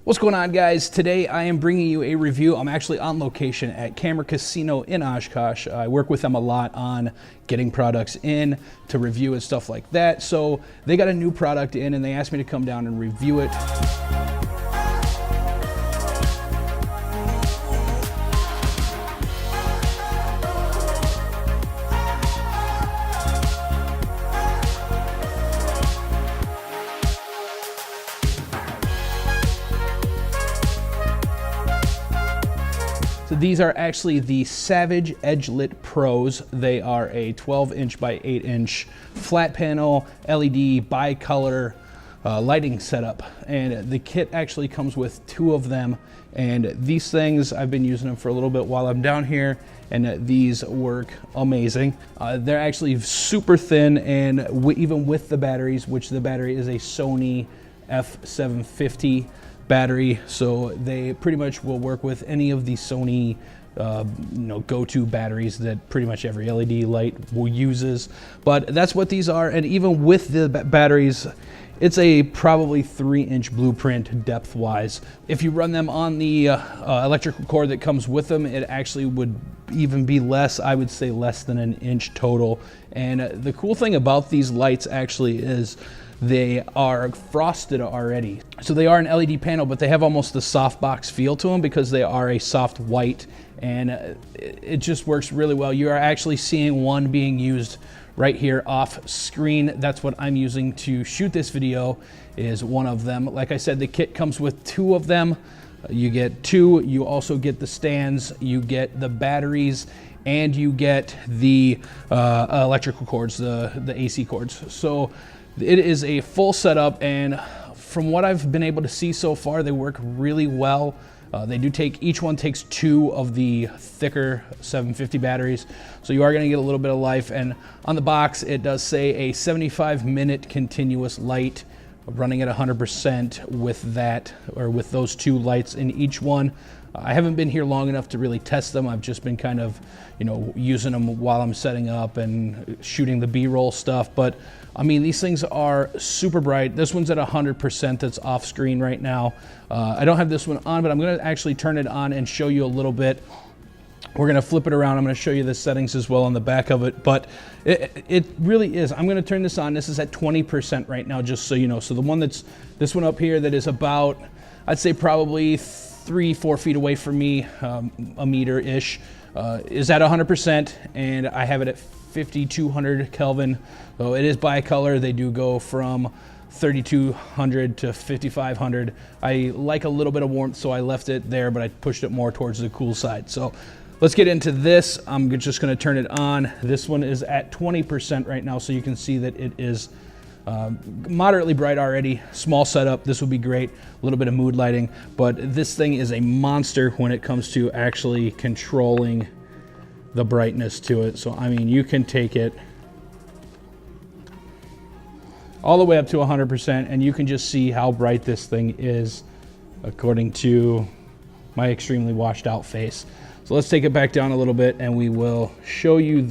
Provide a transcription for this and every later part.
What's going on, guys? Today I am bringing you a review. I'm actually on location at Camera Casino in Oshkosh. I work with them a lot on getting products in to review and stuff like that. So they got a new product in and they asked me to come down and review it. So these are actually the Savage Edge-Lit Pros. They are a 12-inch by 8-inch flat panel LED bicolor lighting setup. And the kit actually comes with two of them. And these things, I've been using them for a little bit while I'm down here, and these work amazing. They're actually super thin, and even with the batteries, which the battery is a Sony F750 battery, so they pretty much will work with any of the Sony go-to batteries that pretty much every LED light uses. But that's what these are, and even with the batteries, it's a probably 3-inch blueprint depth-wise. If you run them on the electrical cord that comes with them, it actually would even be less. I would say less than an inch total. And the cool thing about these lights actually is they are frosted already. So they are an LED panel, but they have almost the softbox feel to them because they are a soft white, and it just works really well. You are actually seeing one being used right here off screen. That's what I'm using to shoot this video, is one of them. Like I said, the kit comes with two of them. You get two, you also get the stands, you get the batteries, and you get the electrical cords, the AC cords. So it is a full setup, and from what I've been able to see so far, they work really well. They do take, each one takes two of the thicker 750 batteries, so you are going to get a little bit of life. And on the box, it does say a 75-minute continuous light running at 100% with that, or with those two lights in each one. I haven't been here long enough to really test them. I've just been kind of, using them while I'm setting up and shooting the B-roll stuff. But I mean, these things are super bright. This one's at 100% that's off screen right now. I don't have this one on, but I'm gonna actually turn it on and show you a little bit. We're gonna flip it around. I'm gonna show you the settings as well on the back of it, but it really is. I'm gonna turn this on. This is at 20% right now, just so you know. So the one that's, this one up here that is about, I'd say probably 3-4 feet away from me, a meter-ish, is at 100%, and I have it at 5200 Kelvin. So it is bicolor. They do go from 3200 to 5500. I like a little bit of warmth, so I left it there, but I pushed it more towards the cool side. So let's get into this. I'm just going to turn it on. This one is at 20% right now, so you can see that it is moderately bright already. Small setup, this would be great. A little bit of mood lighting, but this thing is a monster when it comes to actually controlling the brightness to it. So I mean, you can take it all the way up to 100%, and you can just see how bright this thing is according to my extremely washed out face. So let's take it back down a little bit, and we will show you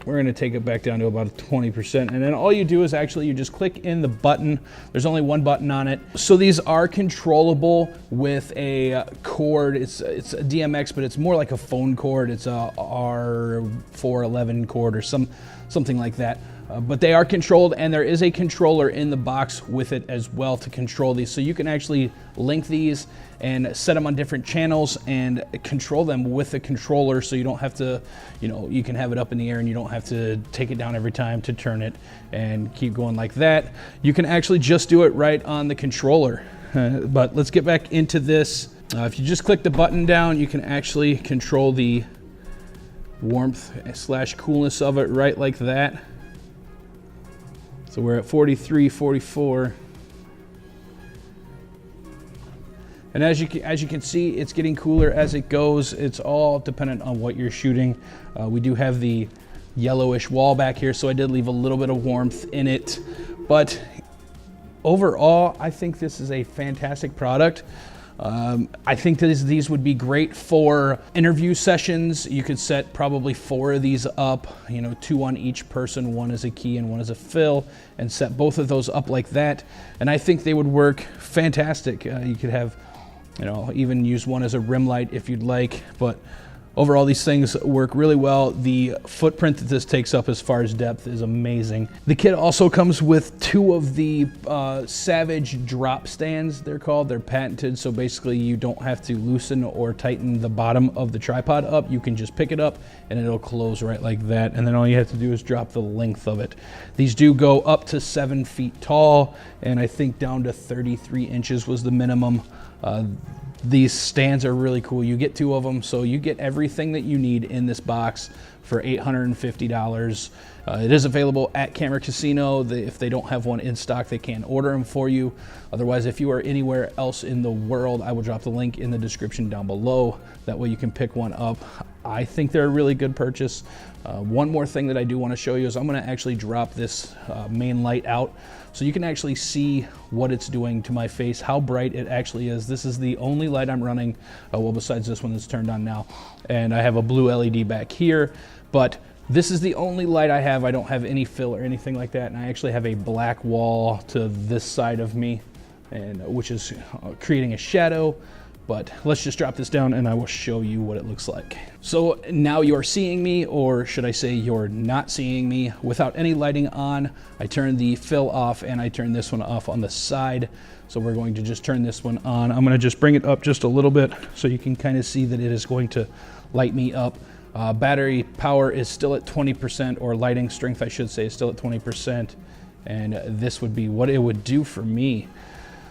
we're going to take it back down to about 20%, and then all you do is actually you just click in the button. There's only one button on it. So these are controllable with a cord. It's a DMX, but it's more like a phone cord. It's a R411 cord or something like that. But they are controlled, and there is a controller in the box with it as well to control these. So you can actually link these and set them on different channels and control them with the controller, so you don't have to, you can have it up in the air and you don't have to take it down every time to turn it and keep going like that. You can actually just do it right on the controller. But let's get back into this. If you just click the button down, you can actually control the warmth / coolness of it right like that. So we're at 43, 44. And as you can see, it's getting cooler as it goes. It's all dependent on what you're shooting. We do have the yellowish wall back here, so I did leave a little bit of warmth in it. But overall, I think this is a fantastic product. I think these would be great for interview sessions. You could set probably 4 of these up, 2 on each person, 1 as a key and 1 as a fill, and set both of those up like that. And I think they would work fantastic. You could have, even use 1 as a rim light if you'd like, but overall, these things work really well. The footprint that this takes up as far as depth is amazing. The kit also comes with 2 of the Savage drop stands, they're called. They're patented, so basically you don't have to loosen or tighten the bottom of the tripod up. You can just pick it up and it'll close right like that, and then all you have to do is drop the length of it. These do go up to 7 feet tall, and I think down to 33 inches was the minimum. These stands are really cool. You get 2 of them, so you get everything that you need in this box for $850. It is available at Camera Casino. If they don't have one in stock, they can order them for you. Otherwise, if you are anywhere else in the world, I will drop the link in the description down below. That way you can pick one up. I think they're a really good purchase. One more thing that I do want to show you is I'm going to actually drop this main light out so you can actually see what it's doing to my face, how bright it actually is. This is the only light I'm running, well, besides this one that's turned on now. And I have a blue LED back here, but this is the only light I have. I don't have any fill or anything like that, and I actually have a black wall to this side of me, and which is creating a shadow. But let's just drop this down and I will show you what it looks like. So now you're seeing me, or should I say you're not seeing me, without any lighting on. I turned the fill off and I turned this one off on the side. So we're going to just turn this one on. I'm gonna just bring it up just a little bit so you can kind of see that it is going to light me up. Battery power is still at 20%, or lighting strength I should say is still at 20%. And this would be what it would do for me.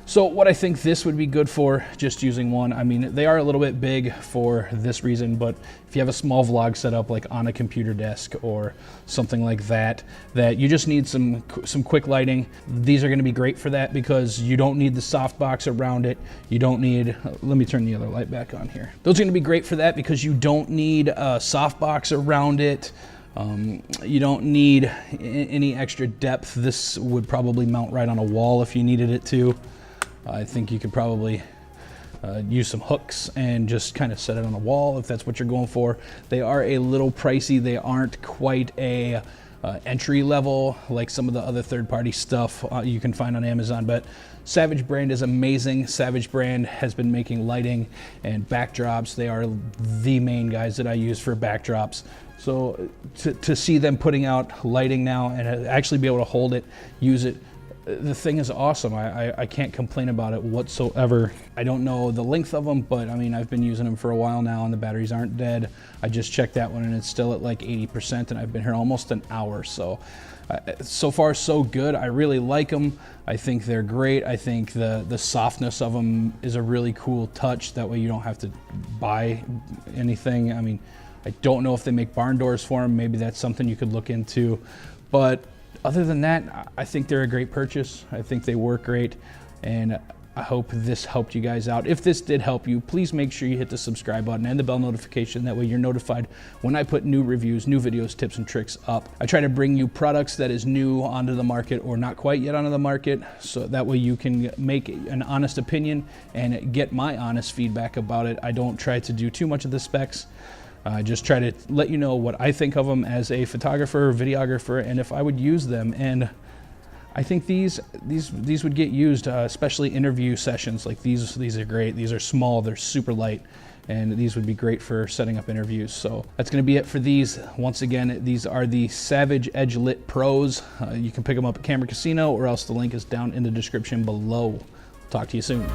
So what I think this would be good for, just using one, I mean, they are a little bit big for this reason, but if you have a small vlog set up like on a computer desk or something like that, that you just need some quick lighting, these are gonna be great for that because you don't need the softbox around it. You don't need, let me turn the other light back on here. Those are gonna be great for that because you don't need a softbox around it. You don't need any extra depth. This would probably mount right on a wall if you needed it to. I think you could probably use some hooks and just kind of set it on a wall if that's what you're going for. They are a little pricey. They aren't quite a entry level like some of the other third-party stuff you can find on Amazon, but Savage brand is amazing. Savage brand has been making lighting and backdrops. They are the main guys that I use for backdrops. So to see them putting out lighting now and actually be able to hold it, use it, the thing is awesome. I can't complain about it whatsoever. I don't know the length of them, but I mean, I've been using them for a while now and the batteries aren't dead. I just checked that one and it's still at like 80%, and I've been here almost an hour. So so far so good. I really like them. I think they're great. I think the softness of them is a really cool touch. That way you don't have to buy anything. I mean, I don't know if they make barn doors for them. Maybe that's something you could look into, but other than that, I think they're a great purchase. I think they work great, and I hope this helped you guys out. If this did help you, please make sure you hit the subscribe button and the bell notification. That way you're notified when I put new reviews, new videos, tips, and tricks up. I try to bring you products that is new onto the market or not quite yet onto the market, so that way you can make an honest opinion and get my honest feedback about it. I don't try to do too much of the specs. I just try to let you know what I think of them as a photographer, videographer, and if I would use them. And I think these would get used, especially interview sessions. Like these are great. These are small, they're super light, and these would be great for setting up interviews. So that's gonna be it for these. Once again, these are the Savage Edge Lit Pros. You can pick them up at Camera Casino, or else the link is down in the description below. Talk to you soon.